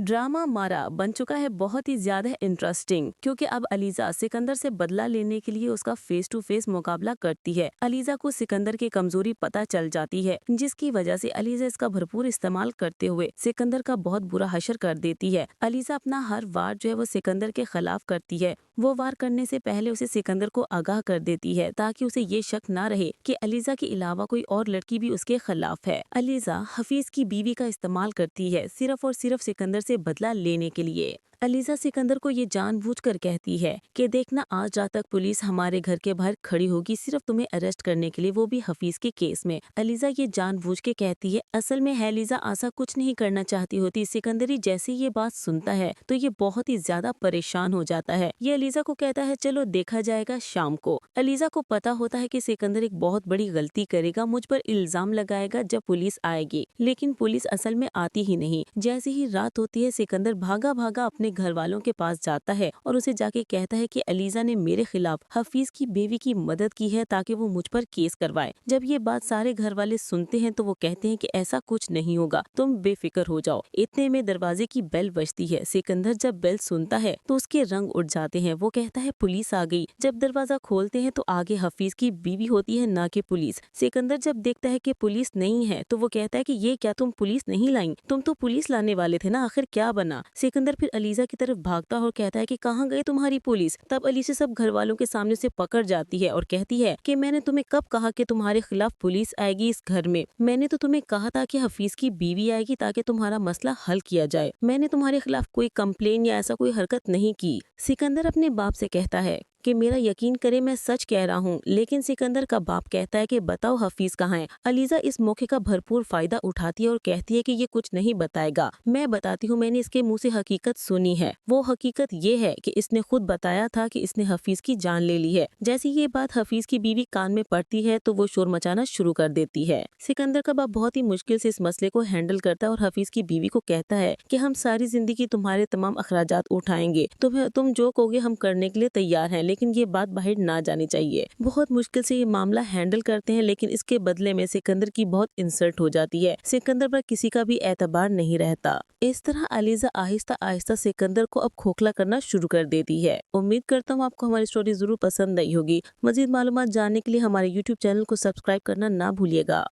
Drama मारा बन चुका है बहुत ही ज्यादा इंटरेस्टिंग, क्योंकि अब अलीजा सिकंदर से बदला लेने के लिए उसका फेस टू फेस मुकाबला करती है। अलीजा को सिकंदर की कमजोरी पता चल जाती है, जिसकी वजह से अलीजा इसका भरपूर इस्तेमाल करते हुए सिकंदर का बहुत बुरा हशर कर देती है। अलीजा अपना हर वार जो है वो सिकंदर के खिलाफ करती है। वो वार करने से पहले उसे सिकंदर को आगाह कर देती है, ताकि उसे ये शक ना रहे कि अलीजा के अलावा कोई और लड़की भी उसके खिलाफ है। अलीजा हफीज की बीवी का इस्तेमाल करती है सिर्फ और सिर्फ सिकंदर से बदला लेने के लिए। अलीजा सिकंदर को ये जानबूझकर कहती है कि देखना, आज रात तक पुलिस हमारे घर के बाहर खड़ी होगी सिर्फ तुम्हें अरेस्ट करने के लिए, वो भी हफीज के केस में। अलीजा ये जानबूझ के कहती है। असल में है अलीजा ऐसा कुछ नहीं करना चाहती होती। सिकंदरी जैसे ये बात सुनता है तो ये बहुत ही ज्यादा परेशान हो जाता है। ये अलीजा को कहता है चलो देखा जाएगा शाम को। अलीजा को पता होता है कि सिकंदर एक बहुत बड़ी गलती करेगा, मुझ पर इल्जाम लगाएगा जब पुलिस आएगी, लेकिन पुलिस असल में आती ही नहीं। जैसे ही रात होती है सिकंदर भागा भागा अपने घर वालों के पास जाता है और उसे जाके कहता है कि अलीजा ने मेरे खिलाफ हफीज की बेवी की मदद की है ताकि वो मुझ पर केस करवाए। जब ये बात सारे घर वाले सुनते हैं तो वो कहते हैं कि ऐसा कुछ नहीं होगा, तुम बेफिक्र हो जाओ। इतने में दरवाजे की बेल बजती है। सिकंदर जब बेल सुनता है तो उसके रंग उड़ जाते हैं। वो कहता है पुलिस आ गई। जब दरवाजा खोलते हैं तो आगे हफीज की बीवी होती है, ना कि पुलिस। सिकंदर जब देखता है कि पुलिस नहीं है तो वो कहता है कि ये क्या, तुम पुलिस नहीं लाई? तुम तो पुलिस लाने वाले थे ना, आखिर क्या बना? सिकंदर फिर अलीजा की तरफ भागता और कहता है कि कहाँ गई तुम्हारी पुलिस? तब अलीजा सब घर वालों के सामने से पकड़ जाती है और कहती है कि मैंने तुम्हें कब कहा कि तुम्हारे खिलाफ पुलिस आएगी इस घर में? मैंने तो तुम्हें कहा था कि हफीज की बीवी आएगी ताकि तुम्हारा मसला हल किया जाए। मैंने तुम्हारे खिलाफ कोई कंप्लेन या ऐसा कोई हरकत नहीं की। सिकंदर अपने बाप से कहता है कि मेरा यकीन करे, मैं सच कह रहा हूँ। लेकिन सिकंदर का बाप कहता है कि बताओ हफीज कहाँ है। अलीजा इस मौके का भरपूर फायदा उठाती है और कहती है कि ये कुछ नहीं बताएगा। मैं बताती हूँ, मैंने इसके मुंह से हकीकत सुनी है। वो हकीकत ये है कि इसने खुद बताया था कि इसने हफीज की जान ले ली है। जैसे ये बात हफीज की बीवी कान में पड़ती है तो वो शोर मचाना शुरू कर देती है। सिकंदर का बाप बहुत ही मुश्किल से इस मसले को हैंडल करता है और हफीज की बीवी को कहता है कि हम सारी जिंदगी तुम्हारे तमाम अखराजात उठाएंगे, तुम जो कहोगे हम करने के लिए तैयार हैं, लेकिन ये बात बाहर ना जानी चाहिए। बहुत मुश्किल से ये मामला हैंडल करते हैं, लेकिन इसके बदले में सिकंदर की बहुत इंसल्ट हो जाती है। सिकंदर पर किसी का भी एतबार नहीं रहता। इस तरह अलीजा आहिस्ता आहिस्ता सिकंदर को अब खोखला करना शुरू कर देती है। उम्मीद करता हूँ आपको हमारी स्टोरी जरूर पसंद आई होगी। मजीद मालूमात जानने के लिए हमारे YouTube चैनल को सब्सक्राइब करना ना भूलिएगा।